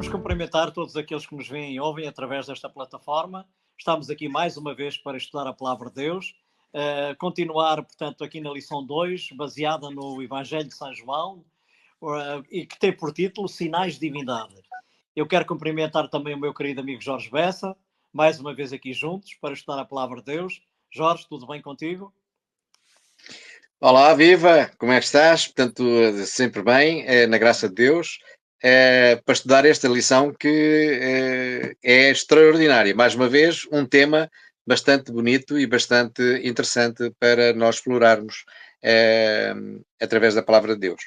Queremos cumprimentar todos aqueles que nos veem e ouvem através desta plataforma. Estamos aqui mais uma vez para estudar a Palavra de Deus. Continuar, portanto, aqui na lição 2, baseada no Evangelho de São João, e que tem por título Sinais de Divindade. Eu quero cumprimentar também o meu querido amigo Jorge Bessa, mais uma vez aqui juntos para estudar a Palavra de Deus. Jorge, tudo bem contigo? Olá, viva! Como é que estás? Portanto, sempre bem, na graça de Deus, para estudar esta lição que é extraordinária. Mais uma vez, um tema bastante bonito e bastante interessante para nós explorarmos através da palavra de Deus.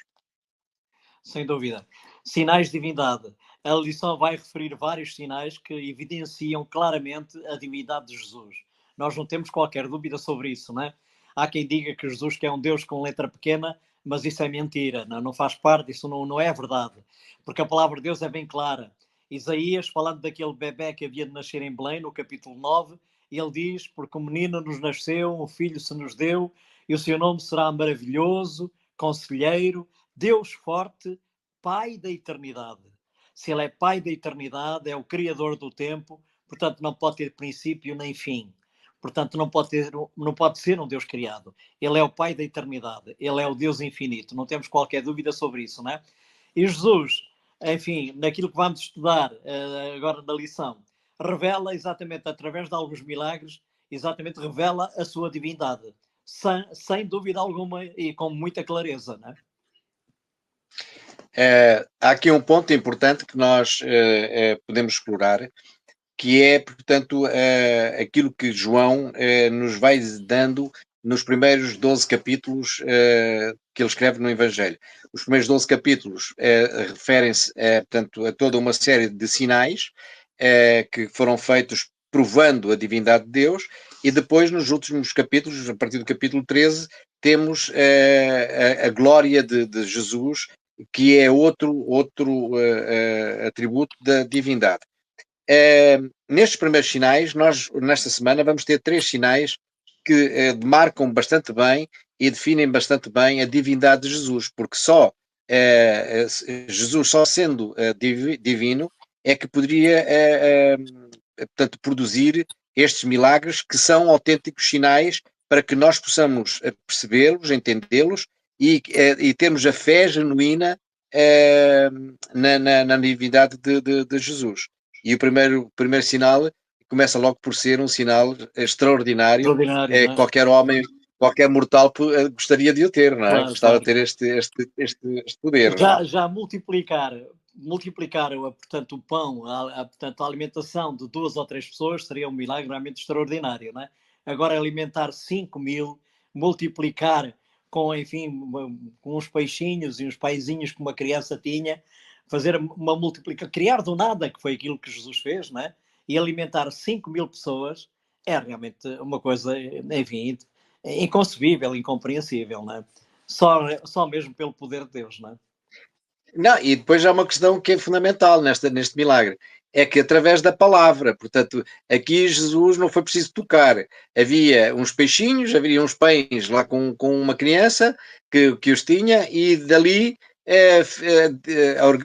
Sem dúvida. Sinais de divindade. A lição vai referir vários sinais que evidenciam claramente a divindade de Jesus. Nós não temos qualquer dúvida sobre isso, não é? Há quem diga que Jesus que é um Deus com letra pequena, mas isso é mentira, não faz parte, isso não é verdade. Porque a palavra de Deus é bem clara. Isaías, falando daquele bebé que havia de nascer em Belém, no capítulo 9, ele diz, porque um menino nos nasceu, um filho se nos deu, e o seu nome será maravilhoso, conselheiro, Deus forte, Pai da eternidade. Se ele é Pai da eternidade, é o Criador do tempo, portanto não pode ter princípio nem fim. Portanto, não pode ser um Deus criado. Ele é o Pai da eternidade. Ele é o Deus infinito. Não temos qualquer dúvida sobre isso, não é? E Jesus, enfim, naquilo que vamos estudar agora na lição, revela exatamente, através de alguns milagres, exatamente revela a sua divindade. Sem dúvida alguma e com muita clareza, não é? Há aqui um ponto importante que nós podemos explorar, que é, portanto, aquilo que João nos vai dando nos primeiros 12 capítulos que ele escreve no Evangelho. Os primeiros 12 capítulos referem-se, portanto, a toda uma série de sinais que foram feitos provando a divindade de Deus, e depois, nos últimos capítulos, a partir do capítulo 13, temos a glória de Jesus, que é outro atributo da divindade. Nestes primeiros sinais, nós nesta semana vamos ter 3 sinais que marcam bastante bem e definem bastante bem a divindade de Jesus, porque só Jesus, só sendo divino, é que poderia portanto, produzir estes milagres que são autênticos sinais para que nós possamos percebê-los, entendê-los e termos a fé genuína na divindade de Jesus. E o primeiro sinal começa logo por ser um sinal extraordinário. Qualquer homem, qualquer mortal gostaria de o ter, não é? Claro, gostava de ter este poder. Já multiplicar portanto, o pão, portanto, a alimentação de 2 ou 3 pessoas seria um milagre realmente extraordinário, não é? Agora alimentar 5.000, multiplicar com, enfim, com uns peixinhos e uns paizinhos que uma criança tinha, fazer uma multiplicação, criar do nada, que foi aquilo que Jesus fez, não é? E alimentar 5.000 pessoas é realmente uma coisa, enfim, inconcebível, incompreensível, não é? Só mesmo pelo poder de Deus, não é? Não, e depois há uma questão que é fundamental neste milagre, é que através da palavra, portanto, aqui Jesus não foi preciso tocar, havia uns peixinhos, havia uns pães lá com uma criança que os tinha, e dali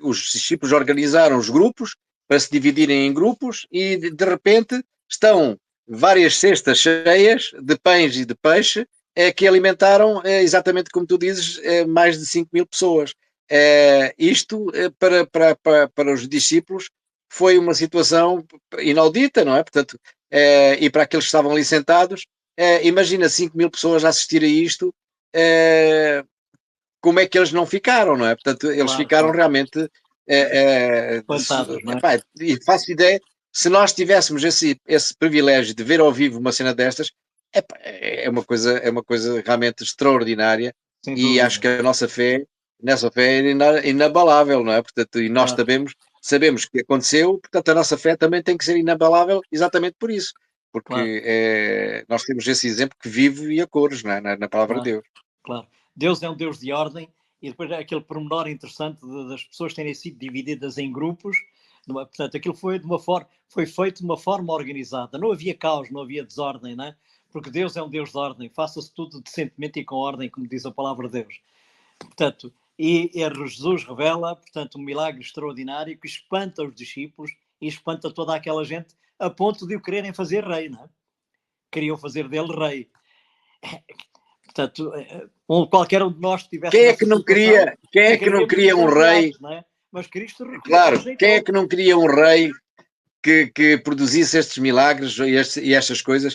os discípulos organizaram os grupos para se dividirem em grupos, e de repente estão várias cestas cheias de pães e de peixe que alimentaram, exatamente como tu dizes, mais de 5.000 pessoas. Isto para os discípulos foi uma situação inaudita, não é? Portanto, e para aqueles que estavam ali sentados, imagina 5.000 pessoas a assistir a isto, como é que eles não ficaram, não é? Portanto, eles ficaram realmente espantados, não é? Epá, e faço ideia, se nós tivéssemos esse privilégio de ver ao vivo uma cena destas, epá, é uma coisa realmente extraordinária. Sem E dúvida. acho que a nossa fé é inabalável, não é? Portanto, e nós sabemos que aconteceu, portanto a nossa fé também tem que ser inabalável exatamente por isso, porque nós temos esse exemplo que vive e a cores, não é? na palavra de Deus. Claro. Deus é um Deus de ordem, e depois aquele pormenor interessante das pessoas terem sido divididas em grupos. Portanto, aquilo foi feito de uma forma organizada. Não havia caos, não havia desordem, não é? Porque Deus é um Deus de ordem. Faça-se tudo decentemente e com ordem, como diz a palavra de Deus. Portanto, E Jesus revela, portanto, um milagre extraordinário que espanta os discípulos e espanta toda aquela gente a ponto de o quererem fazer rei, não é? Queriam fazer dele rei. Portanto, qualquer um de nós estivesse Quem é que nessa não situação, queria, quem é que não ficaríamos queria um rei? lisonjeados, não é? Mas Cristo Claro, quem é rejeitou. que não queria um rei que produzisse estes milagres e estas coisas?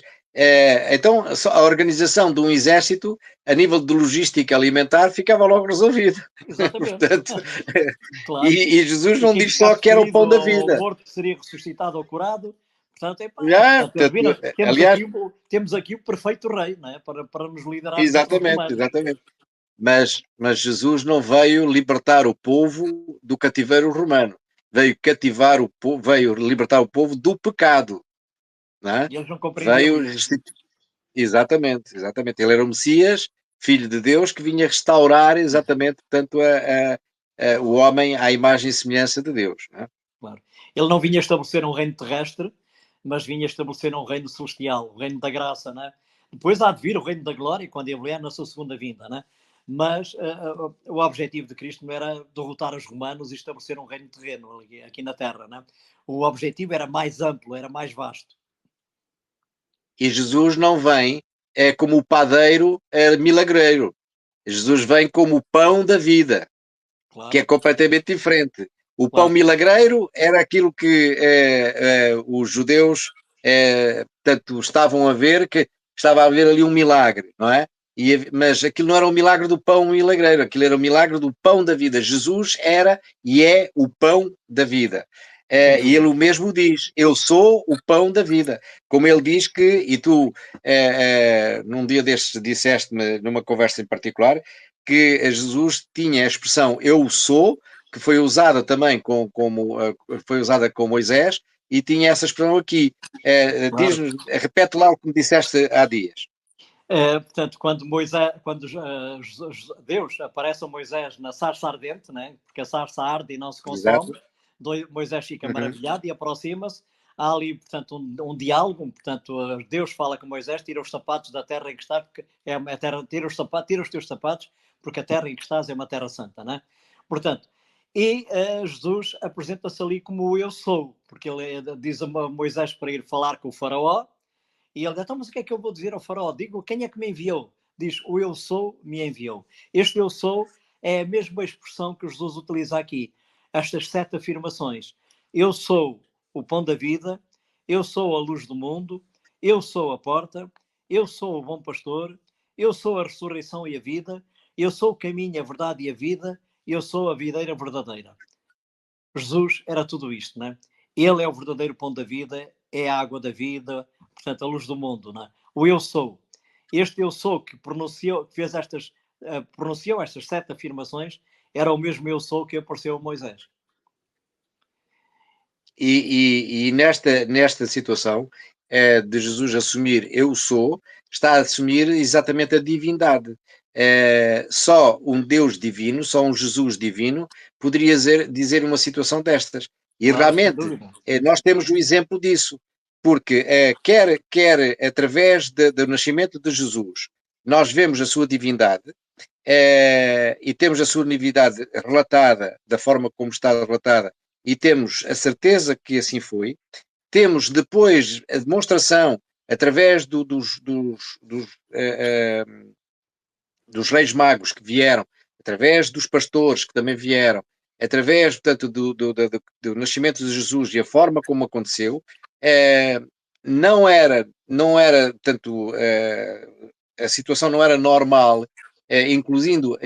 Então, a organização de um exército, a nível de logística alimentar, ficava logo resolvido. Exatamente. Portanto, Claro. e Jesus E não quem diz só ficasse que era o ferido pão da ou vida. morto seria ressuscitado ou curado. Portanto, Já, portanto, portanto, viram, aliás, temos aqui o perfeito rei, não é? Para nos liderar contra os exatamente, romanos. exatamente. Mas Jesus não veio libertar o povo do cativeiro romano. Veio cativar o povo, veio libertar o povo do pecado. Não é? E eles não compreendiam Veio isso. exatamente, exatamente. Ele era o Messias, filho de Deus, que vinha restaurar exatamente, portanto, o homem à imagem e semelhança de Deus. Não é? Claro. Ele não vinha estabelecer um reino terrestre, mas vinha estabelecer um reino celestial, o reino da graça, né? Depois há de vir o reino da glória, quando ele vier na sua segunda vinda, né? Mas o objetivo de Cristo não era derrotar os romanos e estabelecer um reino terreno aqui na Terra, né? O objetivo era mais amplo, era mais vasto. E Jesus não vem como o padeiro milagreiro. Jesus vem como o pão da vida, que é Claro, completamente diferente. O pão claro. milagreiro era aquilo que os judeus portanto, estavam a ver, que estava a haver ali um milagre, não é? Mas aquilo não era o milagre do pão milagreiro, aquilo era o milagre do pão da vida. Jesus era e é o pão da vida. Sem E ele dúvida. o mesmo diz: Eu sou o pão da vida. Como ele diz que, e tu, num dia destes, disseste-me, numa conversa em particular, que Jesus tinha a expressão eu sou, que foi usada também foi usada com Moisés, e tinha essa expressão aqui. Claro. Repete lá o que me disseste há dias. Portanto, quando Deus aparece a Moisés na sarça ardente, né? Porque a sarça arde e não se consome, Exato. Moisés fica Uhum. maravilhado e aproxima-se. Há ali, portanto, um diálogo. Portanto, Deus fala com Moisés: tira os sapatos da terra em que estás, porque é a terra, tira os teus sapatos, porque a terra em que estás é uma terra santa, né? Portanto, e Jesus apresenta-se ali como eu sou, porque ele diz a Moisés para ir falar com o faraó. E ele diz, então, mas o que é que eu vou dizer ao faraó? Digo, quem é que me enviou? Diz, o eu sou me enviou. Este eu sou é a mesma expressão que Jesus utiliza aqui. Estas 7 afirmações. Eu sou o pão da vida, eu sou a luz do mundo, eu sou a porta, eu sou o bom pastor, eu sou a ressurreição e a vida, eu sou o caminho, a verdade e a vida, eu sou a videira verdadeira. Jesus era tudo isto, né? Ele é o verdadeiro pão da vida, é a água da vida, portanto, a luz do mundo, né? O eu sou. Este eu sou que pronunciou, que fez pronunciou estas 7 afirmações, era o mesmo eu sou que apareceu a Moisés. E nesta situação de Jesus assumir eu sou, está a assumir exatamente a divindade. Só um Deus divino, só um Jesus divino, poderia dizer uma situação destas. E Claro, sem realmente dúvida. nós temos o exemplo disso, porque quer através do nascimento de Jesus, nós vemos a sua divindade, e temos a sua divindade relatada da forma como está relatada e temos a certeza que assim foi. Temos depois a demonstração através dos reis magos que vieram, através dos pastores que também vieram, através, portanto, do nascimento de Jesus e a forma como aconteceu, não era, portanto, a situação não era normal, incluindo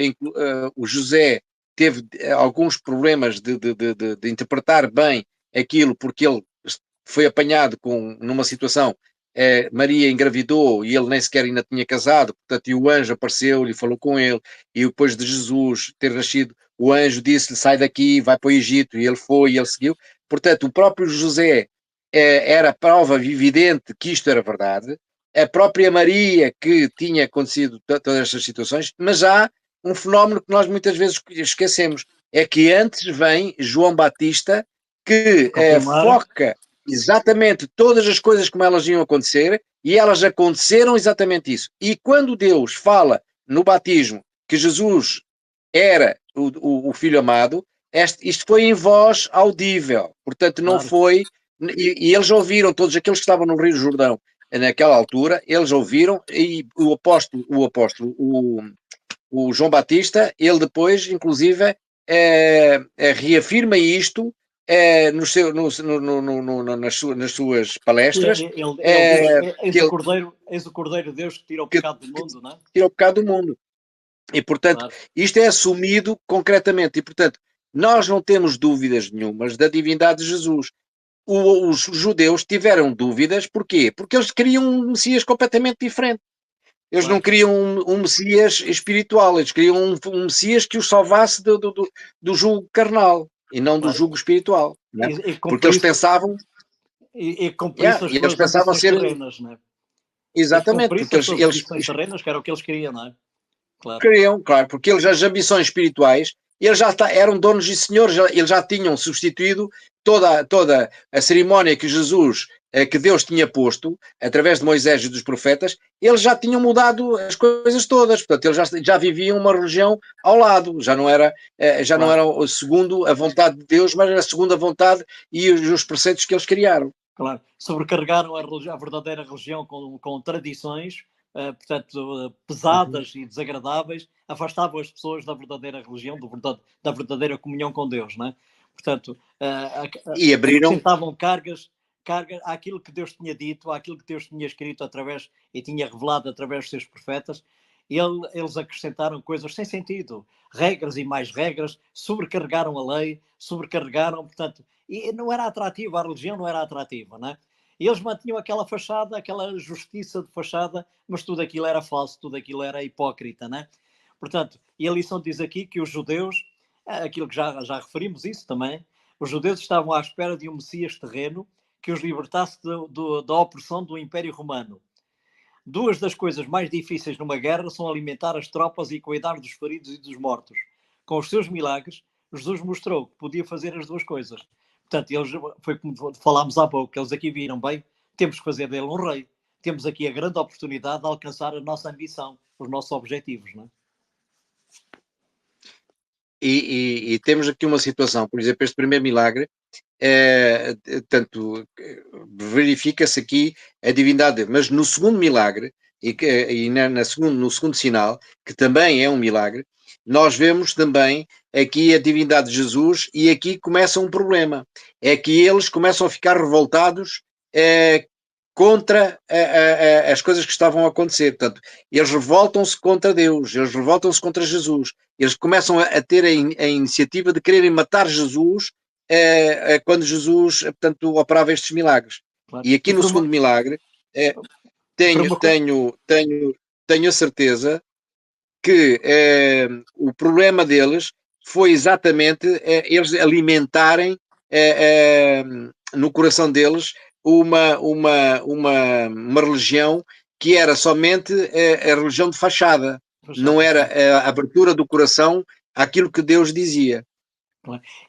o José teve alguns problemas de interpretar bem aquilo, porque ele foi apanhado numa situação, Maria engravidou e ele nem sequer ainda tinha casado, portanto, e o anjo apareceu-lhe, falou com ele, e depois de Jesus ter nascido, o anjo disse-lhe, sai daqui, vai para o Egito, e ele foi, e ele seguiu. Portanto, o próprio José era prova evidente que isto era verdade, a própria Maria que tinha acontecido todas estas situações, mas há um fenómeno que nós muitas vezes esquecemos, é que antes vem João Batista que Confirmar. foca exatamente todas as coisas como elas iam acontecer e elas aconteceram exatamente isso. E quando Deus fala no batismo que Jesus era o Filho amado, isto foi em voz audível, portanto não Claro. foi, e eles ouviram, todos aqueles que estavam no Rio Jordão naquela altura, eles ouviram, e o João Batista, ele depois, inclusive, reafirma isto no seu, nas suas palestras, Ele diz: que ele eis o Cordeiro de Deus que tira o que, pecado do mundo, não é? tira o pecado do mundo. E, portanto, Claro. isto é assumido concretamente. E, portanto, nós não temos dúvidas nenhumas da divindade de Jesus. Os judeus tiveram dúvidas, porquê? Porque eles queriam um Messias completamente diferente. Eles não Claro. queriam um Messias espiritual, eles queriam um Messias que os salvasse do jugo carnal e não do Claro. jugo espiritual. E, Né? e Porque eles cumprisse, pensavam, e cumprisse as e eles suas pensavam ambições ser, terrenas, não é? E exatamente, cumprisse porque as suas eles ambições terrenas, que era o que eles queriam, não é? Claro. queriam, claro, porque eles, as ambições espirituais, eles já eram donos e senhores, eles já tinham substituído toda a cerimónia que Jesus, que Deus tinha posto, através de Moisés e dos profetas, eles já tinham mudado as coisas todas, portanto, eles já viviam uma religião ao lado, já não Claro. era segundo a vontade de Deus, mas era segundo a vontade e os preceitos que eles criaram. Claro, sobrecarregaram a verdadeira religião com tradições, portanto, Uhum. pesadas e desagradáveis, afastavam as pessoas da verdadeira religião, da verdadeira comunhão com Deus, não é? Portanto, E abriram, acrescentavam carga àquilo que Deus tinha dito, àquilo que Deus tinha escrito através e tinha revelado através dos seus profetas. Eles acrescentaram coisas sem sentido, regras e mais regras, sobrecarregaram a lei, sobrecarregaram, portanto, e não era atrativa, a religião não era atrativa, não é? E eles mantinham aquela fachada, aquela justiça de fachada, mas tudo aquilo era falso, tudo aquilo era hipócrita, não é? Portanto, e a lição diz aqui que os judeus, aquilo que já referimos isso também, os judeus estavam à espera de um Messias terreno que os libertasse da opressão do Império Romano. Duas das coisas mais difíceis numa guerra são alimentar as tropas e cuidar dos feridos e dos mortos. Com os seus milagres, Jesus mostrou que podia fazer as duas coisas. Portanto, foi como falámos há pouco, eles aqui viram bem, temos que fazer dele um rei. Temos aqui a grande oportunidade de alcançar a nossa ambição, os nossos objetivos, não é? e temos aqui uma situação, por exemplo, este primeiro milagre, tanto verifica-se aqui a divindade, mas no segundo milagre, no segundo sinal, que também é um milagre, nós vemos também aqui a divindade de Jesus, e aqui começa um problema, é que eles começam a ficar revoltados contra as coisas que estavam a acontecer. Portanto, eles revoltam-se contra Deus, eles revoltam-se contra Jesus, eles começam a ter a iniciativa de quererem matar Jesus quando Jesus, portanto, operava estes milagres. Claro. E aqui no segundo milagre, Por tenho, uma coisa. tenho, tenho, tenho a certeza que o problema deles foi exatamente eles alimentarem no coração deles uma religião que era somente a religião de fachada, não era a abertura do coração àquilo que Deus dizia.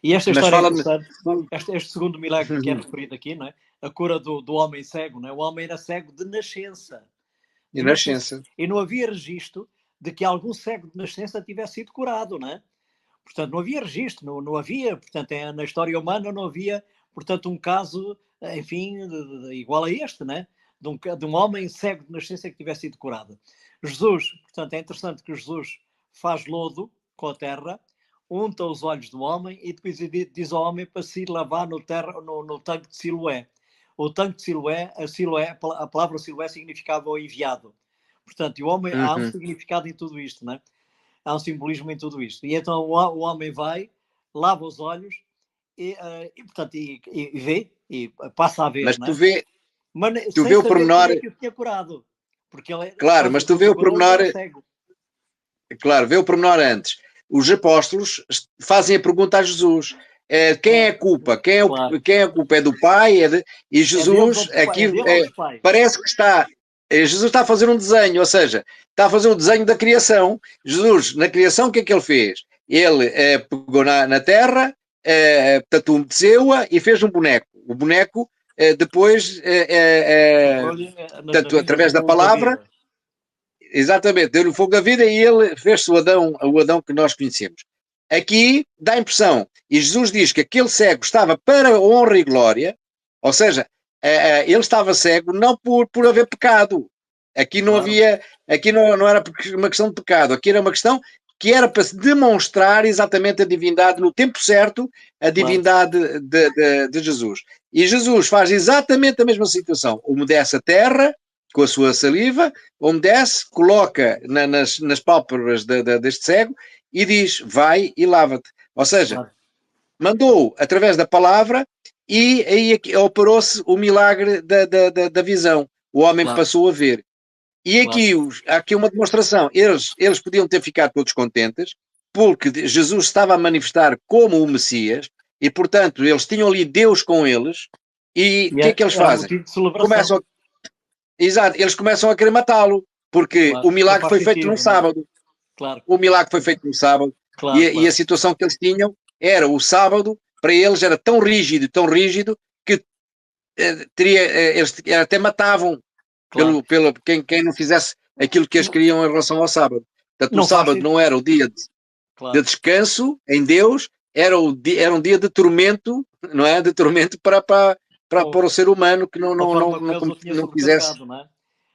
E esta Mas história é fala-me. interessante. Este segundo milagre que é referido aqui, não é? A cura do homem cego, não é? O homem era cego de nascença. De De nascença. nascença. E não havia registro de que algum cego de nascença tivesse sido curado, não é? Portanto, não havia registro, não havia, portanto, na história humana não havia, portanto, um caso, enfim, igual a este, né? De um homem cego de nascença que tivesse sido curado. Jesus, portanto, é interessante que Jesus faz lodo com a terra, unta os olhos do homem e depois diz ao homem para se lavar no tanque de Siloé. O tanque de Siloé, a palavra Siloé significava o enviado. Portanto, e o homem, há um significado em tudo isto, né? Há um simbolismo em tudo isto. E então o homem vai, lava os olhos portanto, e vê, e passa a ver, Mas não tu é? vê, Mas tu sem vê o saber quem pormenor, é que o tinha curado. Porque ele, claro, mas quando tu vê Jesus o curou, ele pormenor, era cego. claro, vê o pormenor antes. Os apóstolos fazem a pergunta a Jesus: quem é a culpa? Claro. Quem é a culpa? É do Pai? E É deles ou Jesus, dos pais? aqui É dele ou dos pais? parece que está. Jesus está a fazer um desenho, ou seja, está a fazer um desenho da criação. Jesus, na criação, o que é que ele fez? Ele pegou na terra, portanto, umedeceu-a e fez um boneco. O boneco, depois, Soprou-lhe nas portanto, narinas através da o fôlego da palavra, vida. exatamente, deu-lhe o fogo da vida e ele fez-se o Adão que nós conhecemos. Aqui dá a impressão, e Jesus diz que aquele cego estava para honra e glória, ou seja, ele estava cego não por haver pecado. Aqui não Claro, havia, aqui não era uma questão de pecado, aqui era uma questão que era para se demonstrar exatamente a divindade no tempo certo, a claro, divindade de Jesus. E Jesus faz exatamente a mesma situação. Umedece a terra com a sua saliva, umedece, coloca nas pálpebras deste cego e diz, vai e lava-te. Ou seja, claro, mandou através da palavra e aí operou-se o milagre da visão. O homem claro, passou a ver. E claro, aqui há aqui uma demonstração. Eles podiam ter ficado todos contentes, porque Jesus estava a manifestar como o Messias, e portanto eles tinham ali Deus com eles, e o e que é que eles era fazem? motivo de celebração, Começam, exato, eles começam a querer matá-lo, porque claro, o não milagre faz foi feito num sentido, né? sábado. Claro, O milagre foi feito no sábado claro, e a claro, situação que eles tinham era o sábado, para eles era tão rígido, que eles até matavam claro. quem não fizesse aquilo que eles Não, queriam em relação ao sábado. Portanto, o não faz sábado sentido, não era o dia de claro. descanso em Deus, era um dia de tormento, não é? De tormento para o ser humano que Da forma como eles o tinham não quisesse. sobrecarregado, não é?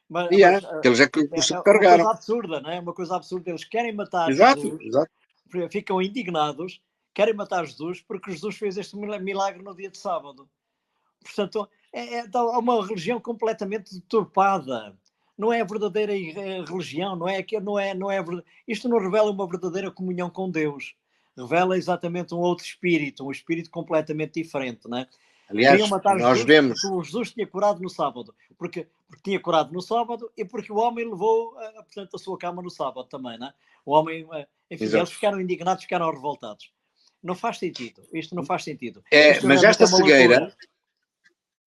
Mas, E mas que eles é que o é uma coisa subcarregaram. absurda, não é? Uma coisa absurda. Eles querem matar Exato, Jesus, exato. ficam indignados, querem matar Jesus porque Jesus fez este milagre no dia de sábado. Portanto, é uma religião completamente deturpada. Não é a verdadeira religião, isto não revela uma verdadeira comunhão com Deus. Revela exatamente um outro espírito, um espírito completamente diferente, não é? Queriam Aliás, matar nós Jesus vemos, porque o Jesus tinha curado no sábado. Porque tinha curado no sábado e porque o homem levou, portanto, a sua cama no sábado também, não é? O homem, enfim, eles exato. ficaram indignados, ficaram revoltados. Não faz sentido. Isto não faz sentido. Isto Mas realmente é uma loucura.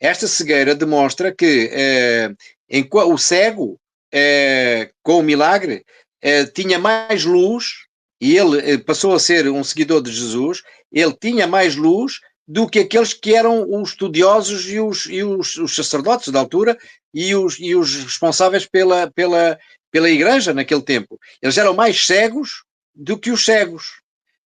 esta cegueira demonstra que o cego, com o milagre, tinha mais luz e ele passou a ser um seguidor de Jesus. Ele tinha mais luz do que aqueles que eram os estudiosos os sacerdotes da altura e os responsáveis pela igreja naquele tempo. Eles eram mais cegos do que os cegos.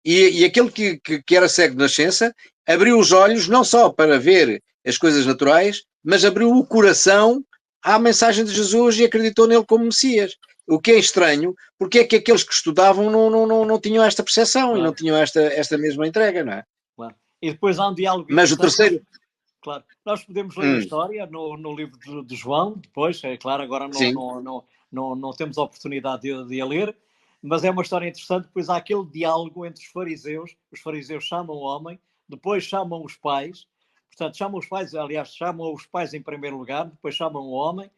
E aquele que era cego de nascença abriu os olhos não só para ver as coisas naturais, mas abriu o coração à mensagem de Jesus e acreditou nele como Messias. O que é estranho, porque é que aqueles que estudavam não tinham esta percepção e não Claro, tinham esta mesma entrega, não é? claro. E depois há um diálogo Mas o interessante. terceiro, Claro, nós podemos ler a história no livro de João, depois, é claro, agora sim, não temos a oportunidade de a ler, mas é uma história interessante, pois há aquele diálogo entre os fariseus chamam o homem, depois chamam os pais, portanto, chamam os pais, aliás, chamam os pais em primeiro lugar, depois chamam o homem,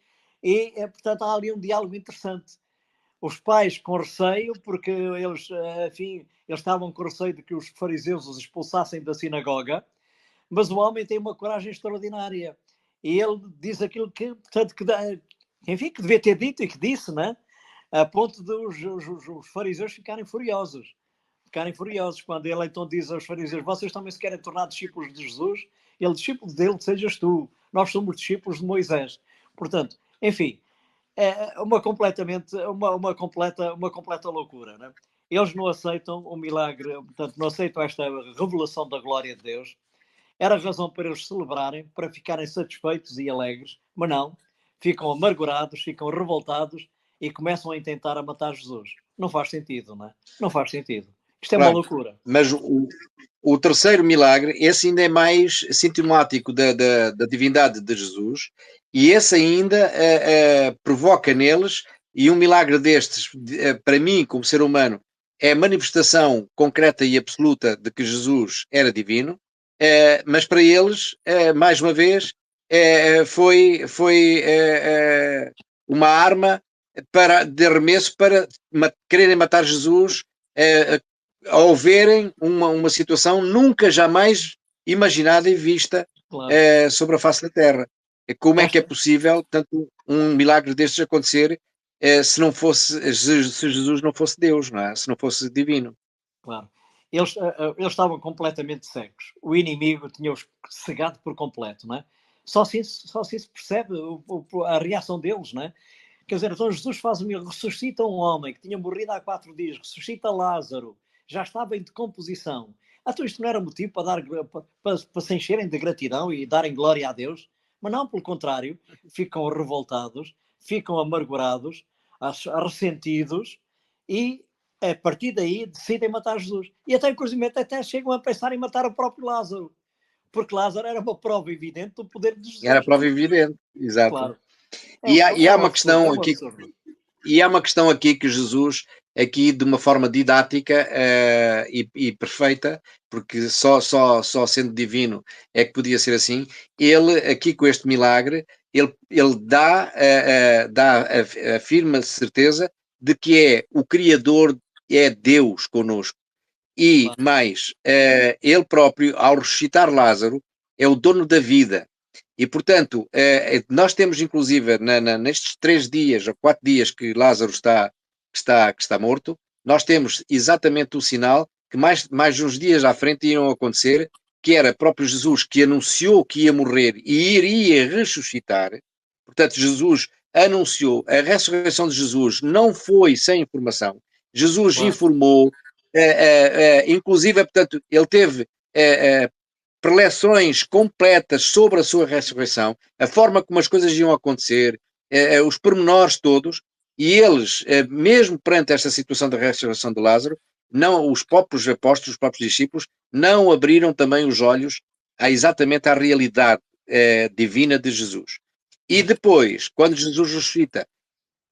e, portanto, há ali um diálogo interessante. Os pais com receio, porque eles, enfim, eles estavam com receio de que os fariseus os expulsassem da sinagoga, mas o homem tem uma coragem extraordinária. E ele diz aquilo que, portanto, enfim, que devia ter dito e que disse, né? A ponto de os fariseus ficarem furiosos. Ficarem furiosos quando ele então diz aos fariseus: vocês também se querem tornar discípulos de Jesus? Ele, discípulo dele, sejas tu. Nós somos discípulos de Moisés. Portanto, enfim, é uma completa loucura. Né? Eles não aceitam o milagre, portanto, não aceitam esta revelação da glória de Deus. Era razão para eles celebrarem, para ficarem satisfeitos e alegres, mas não. Ficam amargurados, ficam revoltados e começam a intentar a matar Jesus. Não faz sentido, não é? Não faz sentido. Isto é uma claro. loucura. Mas o terceiro milagre, esse ainda é mais sintomático da divindade de Jesus, e esse ainda provoca neles, e um milagre destes, para mim, como ser humano, é a manifestação concreta e absoluta de que Jesus era divino, mas para eles, mais uma vez, foi uma arma de arremesso para quererem matar Jesus, ao verem uma situação nunca jamais imaginada e vista Claro. sobre a face da Terra. Como é que é Esta, possível tanto um milagre destes acontecer se não fosse se Jesus não fosse Deus, não é? Se não fosse divino? claro. Eles estavam completamente cegos. O inimigo tinha-os cegado por completo, não é? Só assim se percebe a reação deles, não é? Quer dizer, então Jesus faz ressuscita um homem que tinha morrido há 4 dias, ressuscita Lázaro, já estava em decomposição. Então isto não era motivo para se encherem de gratidão e darem glória a Deus? Mas não, pelo contrário, ficam revoltados, ficam amargurados, ressentidos e a partir daí decidem matar Jesus. E até, inclusive, até chegam a pensar em matar o próprio Lázaro, porque Lázaro era uma prova evidente do poder de Jesus. Era prova evidente, exato. Claro. E há uma absurdo, questão aqui. E há uma questão aqui que Jesus, aqui de uma forma didática e perfeita, porque só sendo divino é que podia ser assim, ele aqui com este milagre, ele dá a firme certeza de que é o Criador, é Deus conosco. E mais, ele próprio, ao ressuscitar Lázaro, é o dono da vida. E, portanto, nós temos, inclusive, nestes 3 dias ou 4 dias que Lázaro está morto, nós temos exatamente o sinal que mais uns dias à frente iam acontecer, que era próprio Jesus que anunciou que ia morrer e iria ressuscitar. Portanto, Jesus anunciou, a ressurreição de Jesus não foi sem informação. Jesus informou, inclusive, portanto, ele teve preleções completas sobre a sua ressurreição, a forma como as coisas iam acontecer, os pormenores todos, e eles, mesmo perante esta situação da ressurreição de Lázaro, não, os próprios apóstolos, os próprios discípulos, não abriram também os olhos exatamente à realidade divina de Jesus. E depois, quando Jesus ressuscita,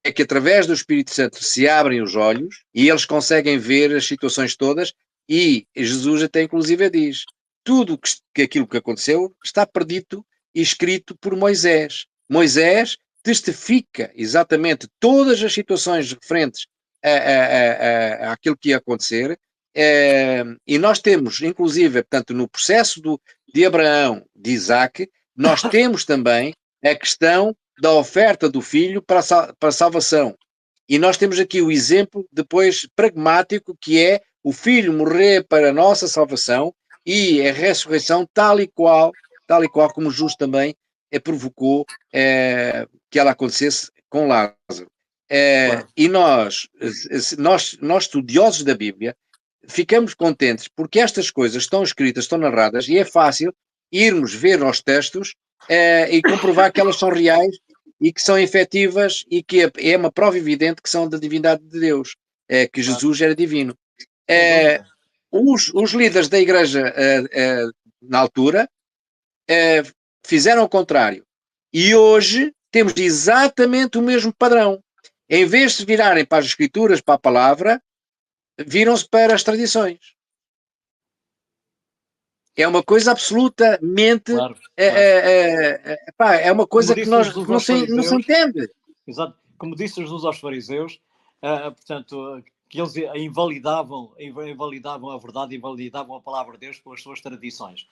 é que através do Espírito Santo se abrem os olhos e eles conseguem ver as situações todas, e Jesus até inclusive diz: tudo aquilo que aconteceu está predito e escrito por Moisés. Moisés testifica exatamente todas as situações referentes àquilo que ia acontecer, e nós temos, inclusive, portanto, no processo de Abraão, de Isaac, nós temos também a questão da oferta do filho para a salvação. E nós temos aqui o exemplo, depois, pragmático, que é o filho morrer para a nossa salvação e a ressurreição tal e qual como Jesus também provocou que ela acontecesse com Lázaro. E nós, estudiosos da Bíblia, ficamos contentes porque estas coisas estão escritas, estão narradas, e é fácil irmos ver aos textos e comprovar que elas são reais e que são efetivas e que é uma prova evidente que são da divindade de Deus, que Jesus era divino. Os líderes da igreja na altura fizeram o contrário. E hoje temos exatamente o mesmo padrão. Em vez de virarem para as escrituras, para a palavra, viram-se para as tradições. É uma coisa absolutamente... é uma coisa que não se entende. Exato. Como disse Jesus aos fariseus, portanto, que eles invalidavam a verdade, invalidavam a palavra de Deus pelas suas tradições.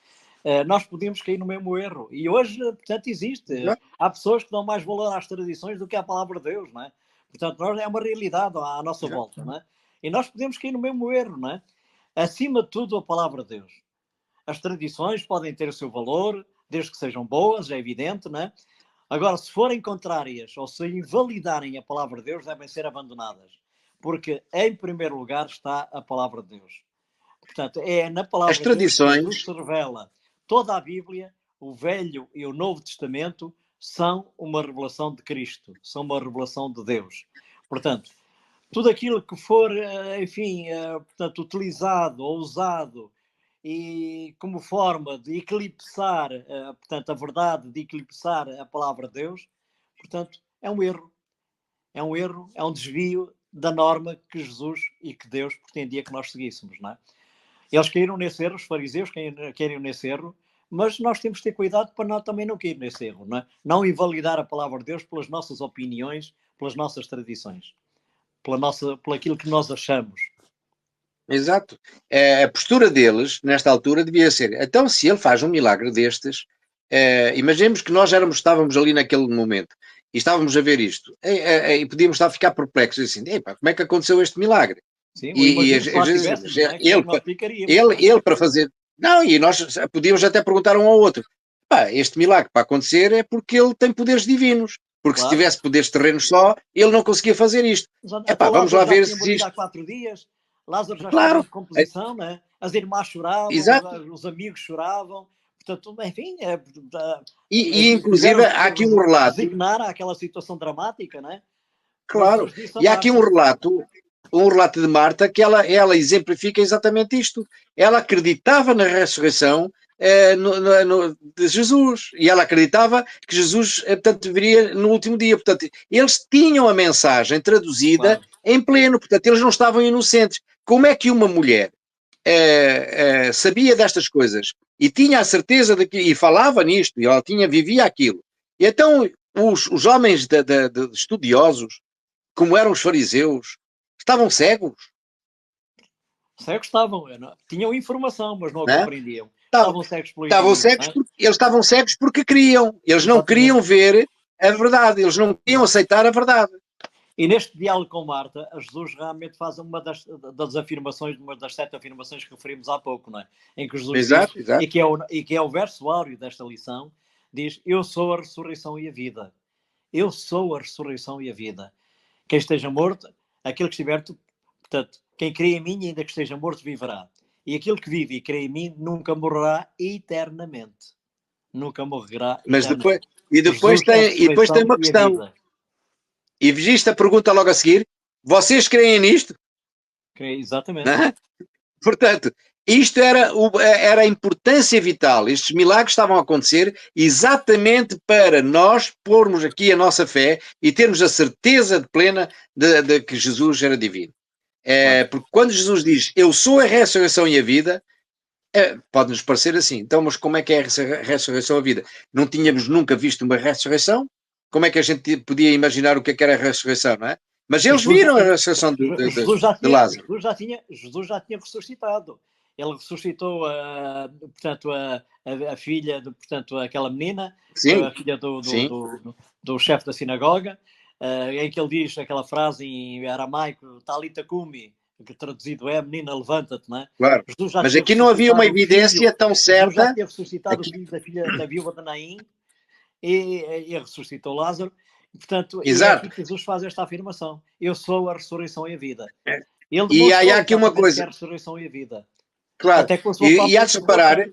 Nós podíamos cair no mesmo erro. E hoje, portanto, existe. Há pessoas que dão mais valor às tradições do que à palavra de Deus, não é? Portanto, é uma realidade à nossa volta, não é? E nós podemos cair no mesmo erro, não é? Acima de tudo, a palavra de Deus. As tradições podem ter o seu valor, desde que sejam boas, é evidente, não é? Agora, se forem contrárias ou se invalidarem a palavra de Deus, devem ser abandonadas. Porque, em primeiro lugar, está a palavra de Deus. Portanto, é na palavra de Deus que Jesus se revela. Toda a Bíblia, o Velho e o Novo Testamento, são uma revelação de Cristo, são uma revelação de Deus. Portanto, tudo aquilo que for, enfim, portanto, utilizado ou usado e como forma de eclipsar, portanto, a verdade, de eclipsar a palavra de Deus, portanto, é um erro. É um erro, é um desvio da norma que Jesus e que Deus pretendia que nós seguíssemos, não é? Eles caíram nesse erro, os fariseus caíram nesse erro, mas nós temos que ter cuidado para também não cair nesse erro, não é? Não invalidar a palavra de Deus pelas nossas opiniões, pelas nossas tradições, por aquilo que nós achamos. Exato. A postura deles, nesta altura, devia ser: então, se ele faz um milagre destes, imaginemos que nós estávamos ali naquele momento e estávamos a ver isto, e podíamos estar a ficar perplexos assim: como é que aconteceu este milagre? Sim, e às vezes ele para fazer... Não, e nós podíamos até perguntar um ao outro: este milagre para acontecer é porque ele tem poderes divinos, Porque claro. se tivesse poderes terrenos só, ele não conseguia fazer isto. Epá, vamos lá ver se isto... há 4 dias, Lázaro já estava em Claro, decomposição, né? As irmãs choravam, exato. os amigos choravam, portanto, enfim, E inclusive tiveram há que aqui um relato, resignar àquela situação dramática, né? Mas claro, Deus disse a e há aqui Marta, um relato de Marta que ela exemplifica exatamente isto. Ela acreditava na ressurreição de Jesus, e ela acreditava que Jesus, portanto, viria no último dia. Portanto, eles tinham a mensagem traduzida claro, em pleno, portanto, eles não estavam inocentes. Como é que uma mulher sabia destas coisas e tinha a certeza de que, e falava nisto, e ela vivia aquilo? E então os homens de estudiosos, como eram os fariseus, estavam cegos, cegos estavam, tinham informação, mas não a né? compreendiam. Estavam, Estavam cegos pelo estavam inimigo, cegos né? porque eles estavam cegos porque queriam, eles não Exatamente. queriam ver a verdade, eles não queriam aceitar a verdade. E neste diálogo com Marta, Jesus realmente faz uma das afirmações, uma das 7 afirmações que referimos há pouco, não é? Em que Jesus diz, Exato, exato. e que é o verso áureo desta lição, diz: Eu sou a ressurreição e a vida. Eu sou a ressurreição e a vida. Quem esteja morto, aquele que estiver, portanto, quem crê em mim, ainda que esteja morto, viverá. E aquele que vive e crê em mim nunca morrerá eternamente. Nunca morrerá Mas depois, eternamente. Jesus é a depois tem ressurreição uma e a questão. vida. E viste a pergunta logo a seguir? Vocês creem nisto? Exatamente. Não? Portanto, isto era a importância vital. Estes milagres estavam a acontecer exatamente para nós pormos aqui a nossa fé e termos a certeza plena de que Jesus era divino. Claro. Porque quando Jesus diz, eu sou a ressurreição e a vida, pode-nos parecer assim. Então, mas como é que é a ressurreição e a vida? Não tínhamos nunca visto uma ressurreição? Como é que a gente podia imaginar o que era a ressurreição, não é? Mas eles Jesus, viram a ressurreição de Lázaro. Jesus já tinha ressuscitado. Ele ressuscitou, portanto, a filha, portanto, aquela menina, Sim, a filha sim, do chefe da sinagoga, em que ele diz aquela frase em aramaico, Talita Kumi, que traduzido é menina, levanta-te, não é? claro. Jesus já Mas tinha aqui não havia uma ressuscitado o filho, evidência tão Jesus já certa. tinha ressuscitado o Aqui, filho da filha da viúva de Naim, e ressuscitou Lázaro. Portanto, e é aqui exato. que Jesus faz esta afirmação: Eu sou a ressurreição e a vida. Ele E há demonstrou aqui uma exatamente que é a coisa, ressurreição e a vida. claro. Até com a sua E própria há encarnação.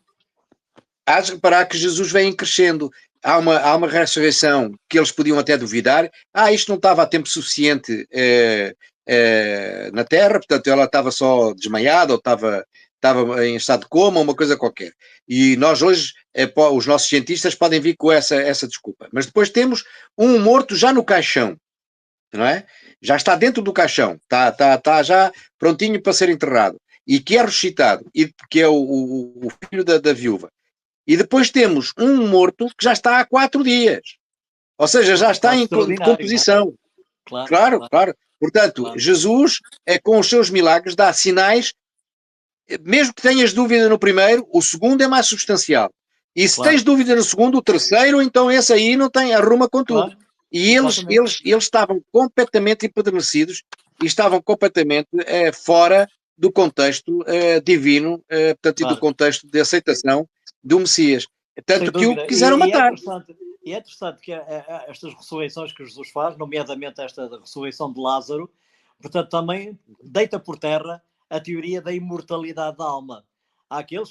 de reparar que Jesus vem crescendo. Há uma ressurreição que eles podiam até duvidar. Isto não estava a tempo suficiente na Terra, portanto ela estava só desmaiada ou estava em estado de coma, uma coisa qualquer. E nós hoje, os nossos cientistas podem vir com essa desculpa. Mas depois temos um morto já no caixão, não é? Já está dentro do caixão, está já prontinho para ser enterrado. E que é ressuscitado, e que é o filho da viúva. E depois temos um morto que já está há 4 dias. Ou seja, já está em Extraordinário, não é? decomposição. Claro, Claro, claro, claro. Portanto, claro. Jesus, com os seus milagres, dá sinais, mesmo que tenhas dúvida no primeiro, o segundo é mais substancial. E se Claro, tens dúvida no segundo, o terceiro, então esse aí não tem, arruma com tudo. claro, E exatamente. eles estavam completamente empedernidos e estavam completamente fora do contexto divino, portanto, e do Claro. contexto de aceitação do Messias. Sem Tanto que o dúvida. quiseram matar. E é interessante que estas ressurreições que Jesus faz, nomeadamente esta ressurreição de Lázaro, portanto, também deita por terra a teoria da imortalidade da alma. Há aqueles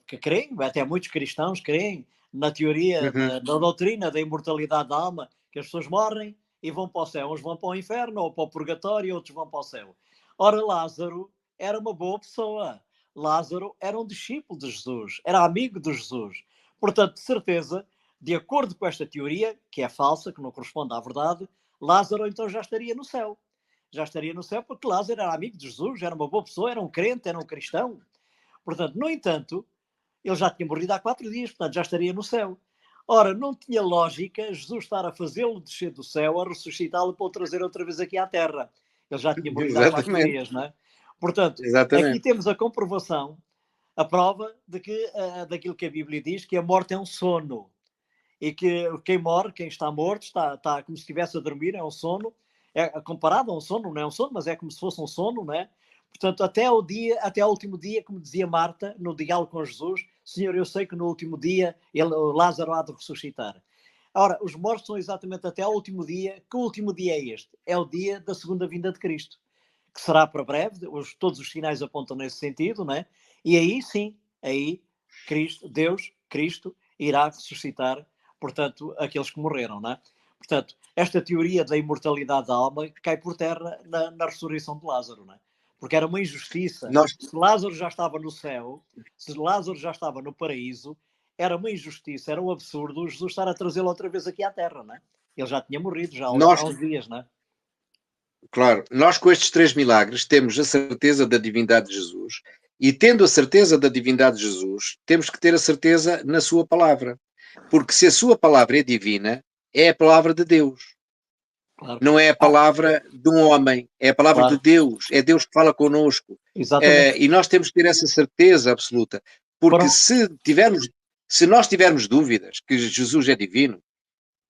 que creem, até muitos cristãos creem, na teoria Uhum. da doutrina da imortalidade da alma, que as pessoas morrem e vão para o céu. Uns vão para o inferno ou para o purgatório, outros vão para o céu. Ora, Lázaro era uma boa pessoa. Lázaro era um discípulo de Jesus, era amigo de Jesus. Portanto, de certeza, de acordo com esta teoria, que é falsa, que não corresponde à verdade, Lázaro então já estaria no céu. Já estaria no céu porque Lázaro era amigo de Jesus, era uma boa pessoa, era um crente, era um cristão. Portanto, no entanto, ele já tinha morrido há 4 dias, portanto já estaria no céu. Ora, não tinha lógica Jesus estar a fazê-lo descer do céu, a ressuscitá-lo para o trazer outra vez aqui à Terra. Ele já tinha morrido há 4 Exatamente. dias, não é? Portanto, aqui Exatamente. temos a comprovação, a prova de que, daquilo que a Bíblia diz, que a morte é um sono. E que quem morre, quem está morto, está como se estivesse a dormir, é um sono. É comparado a um sono, não é um sono, mas é como se fosse um sono, não é? Portanto, até ao último dia, como dizia Marta, no diálogo com Jesus, Senhor, eu sei que no último dia Lázaro há de ressuscitar. Ora, os mortos são exatamente até ao último dia. Que último dia é este? É o dia da segunda vinda de Cristo, que será para breve. Todos os sinais apontam nesse sentido, né? E aí sim, aí Cristo, irá ressuscitar, portanto, aqueles que morreram, né? Portanto, esta teoria da imortalidade da alma cai por terra na ressurreição de Lázaro, né? Porque era uma injustiça. Nós, Se Lázaro já estava no céu, se Lázaro já estava no paraíso, era uma injustiça, era um absurdo Jesus estar a trazê-lo outra vez aqui à Terra, né? Ele já tinha morrido já nós, há uns dias, né? claro, nós com estes 3 milagres temos a certeza da divindade de Jesus e tendo a certeza da divindade de Jesus, temos que ter a certeza na sua palavra. Porque se a sua palavra é divina, é a palavra de Deus. Claro. Não é a palavra de um homem, é a palavra de Claro. Deus, é Deus que fala connosco. Exatamente. E nós temos que ter essa certeza absoluta, porque Foram... se nós tivermos dúvidas que Jesus é divino,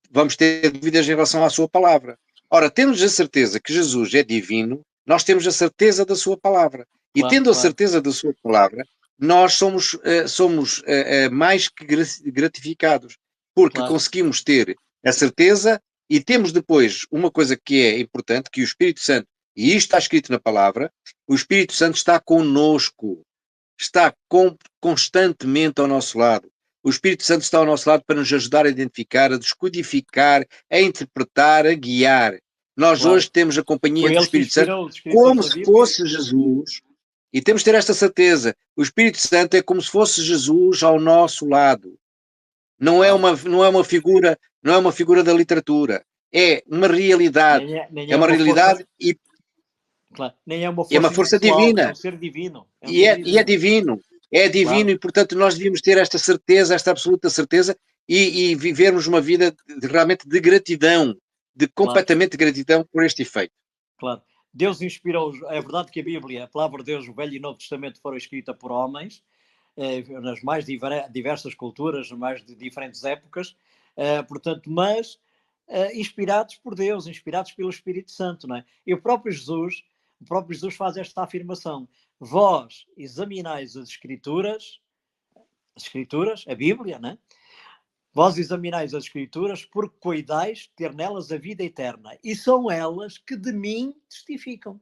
vamos ter dúvidas em relação à sua palavra. Ora, temos a certeza que Jesus é divino, nós temos a certeza da sua palavra. E Claro, tendo a claro, certeza da sua palavra, nós somos mais que gratificados, porque claro, conseguimos ter a certeza e temos depois uma coisa que é importante, que o Espírito Santo, e isto está escrito na palavra, o Espírito Santo está conosco, está constantemente ao nosso lado. O Espírito Santo está ao nosso lado para nos ajudar a identificar, a descodificar, a interpretar, a guiar. Nós claro. hoje temos a companhia Foi do ele que Espírito Santo inspirou os escritores como da se Bíblia. fosse Jesus, e temos de ter esta certeza. O Espírito Santo é como se fosse Jesus ao nosso lado. Claro. Não é uma figura, não é uma figura da literatura. É uma realidade. Nem É é uma uma força, realidade e claro, nem é uma é uma força força impessoal, é um divina. ser divino. É um E ser é divino. divino. É divino Claro, e, portanto, nós devíamos ter esta certeza, esta absoluta certeza e vivermos uma vida realmente de gratidão, de claro, completamente gratidão por este efeito. claro. Deus inspirou, é verdade que a Bíblia, a palavra de Deus, o Velho e Novo Testamento foram escritas por homens, nas mais diversas culturas, nas mais diferentes épocas, portanto, mas inspirados por Deus, inspirados pelo Espírito Santo, não é? E o próprio Jesus faz esta afirmação: vós examinais as Escrituras, a Bíblia, né? Vós examinais as Escrituras porque cuidais ter nelas a vida eterna e são elas que de mim testificam,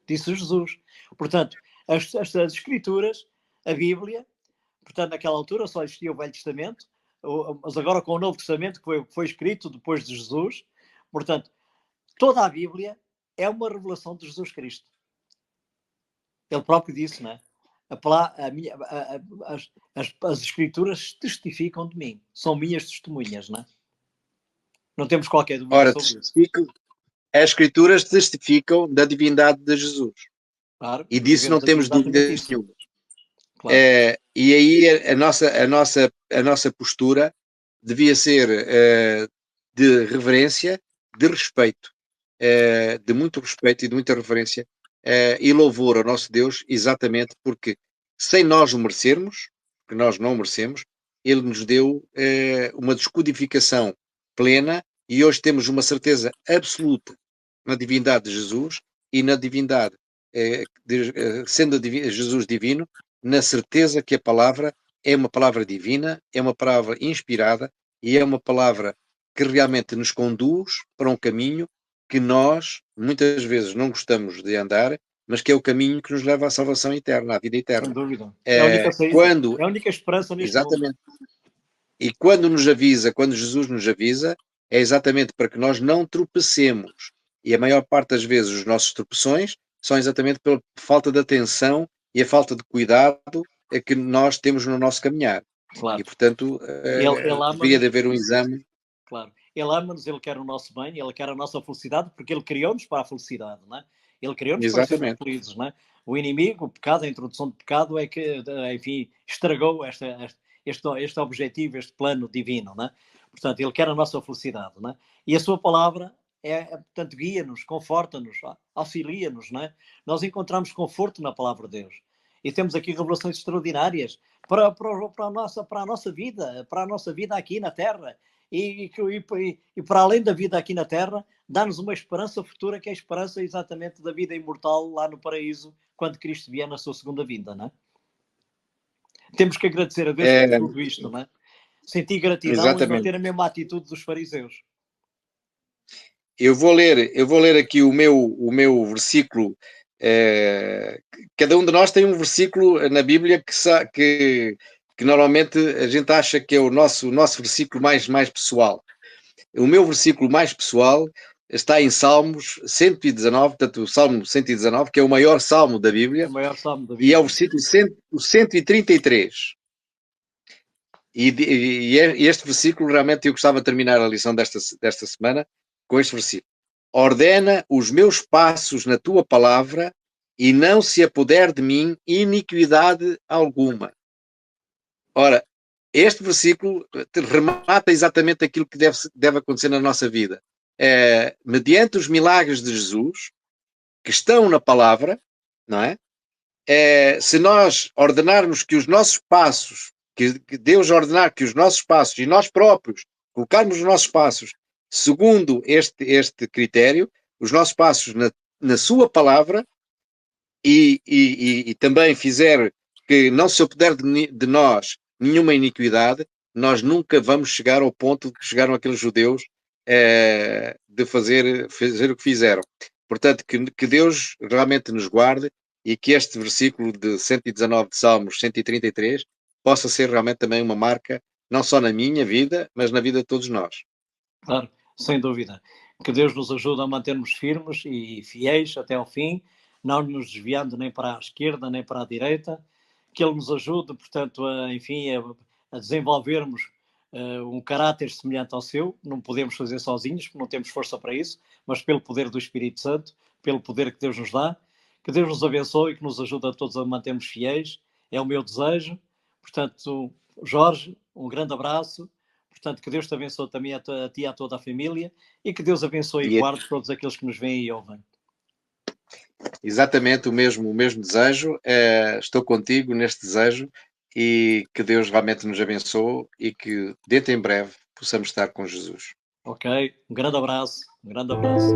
disse Jesus. Portanto, as Escrituras, a Bíblia, portanto, naquela altura só existia o Velho Testamento, mas agora com o Novo Testamento, que foi escrito depois de Jesus, portanto, toda a Bíblia é uma revelação de Jesus Cristo. Ele próprio disse, não é? As Escrituras testificam de mim, são minhas testemunhas, não é? Não temos qualquer dúvida Ora, sobre isso. as Escrituras testificam da divindade de Jesus. Claro, E e disso não devemos aqui temos exatamente dúvidas isso. nenhuma. Claro, E aí a nossa postura devia ser de reverência, de respeito, de muito respeito e de muita reverência e louvor ao nosso Deus, exatamente porque sem nós o merecermos, que nós não merecemos, Ele nos deu uma descodificação plena e hoje temos uma certeza absoluta na divindade de Jesus e na divindade, sendo Jesus divino, na certeza que a palavra é uma palavra divina, é uma palavra inspirada e é uma palavra que realmente nos conduz para um caminho que nós muitas vezes não gostamos de andar, mas que é o caminho que nos leva à salvação eterna, à vida sem eterna. dúvida. É a única saída, Quando, é a única esperança neste mundo. exatamente, e quando nos avisa, quando Jesus nos avisa, é exatamente para que nós não tropecemos. E a maior parte das vezes os nossos tropeções são exatamente pela falta de atenção e a falta de cuidado que nós temos no nosso caminhar. E, Claro. portanto, Ele deveria de ama-nos, haver um exame. claro. Ele ama-nos, ele quer o nosso bem, ele quer a nossa felicidade, porque ele criou-nos para a felicidade, não é? Ele criou-nos para sermos Exatamente. felizes, não é? O inimigo, o pecado, a introdução de pecado é que, enfim, estragou este objetivo, este plano divino, não é? Portanto, ele quer a nossa felicidade, não é? E a sua palavra portanto, guia-nos, conforta-nos, auxilia-nos, não é? Nós encontramos conforto na palavra de Deus. E temos aqui revelações extraordinárias para a nossa vida aqui na Terra. E para além da vida aqui na Terra, dá-nos uma esperança futura, que é a esperança exatamente da vida imortal lá no paraíso, quando Cristo vier na sua segunda vinda, não é? Temos que agradecer a Deus por É, tudo isto, não é? Sentir gratidão e não Exatamente. ter a mesma atitude dos fariseus. Eu vou ler aqui o meu versículo. Cada um de nós tem um versículo na Bíblia que normalmente a gente acha que é o nosso versículo mais pessoal. O meu versículo mais pessoal está em Salmos 119, portanto, o Salmo 119, que é o maior salmo da É Bíblia, o maior salmo da e é o Bíblia. versículo 133. E este versículo, realmente, eu gostava de terminar a lição desta semana com este versículo. Ordena os meus passos na tua palavra e não se apodere de mim iniquidade alguma. Ora, este versículo remata exatamente aquilo que deve acontecer na nossa vida. Mediante os milagres de Jesus, que estão na palavra, não é? Se nós ordenarmos que os nossos passos, que Deus ordenar que os nossos passos e nós próprios colocarmos os nossos passos segundo este critério, os nossos passos na sua palavra e também fizer que não se puder de nós nenhuma iniquidade, nós nunca vamos chegar ao ponto que chegaram aqueles judeus de fazer o que fizeram. Portanto, que Deus realmente nos guarde e que este versículo de 119 de Salmos 133 possa ser realmente também uma marca, não só na minha vida, mas na vida de todos nós. Claro, sem dúvida. Que Deus nos ajude a mantermos firmes e fiéis até ao fim, não nos desviando nem para a esquerda nem para a direita, que Ele nos ajude, portanto, enfim, a desenvolvermos um caráter semelhante ao seu. Não podemos fazer sozinhos, porque não temos força para isso, mas pelo poder do Espírito Santo, pelo poder que Deus nos dá. Que Deus nos abençoe e que nos ajude a todos a mantermos fiéis. É o meu desejo. Portanto, Jorge, um grande abraço. Portanto, que Deus te abençoe também a ti e a toda a família e que Deus abençoe e E guarde todos aqueles que nos veem e ouvem. exatamente o mesmo desejo. Estou contigo neste desejo e que Deus realmente nos abençoe e que dentro em breve possamos estar com Jesus. Ok? Um grande abraço. Um grande abraço.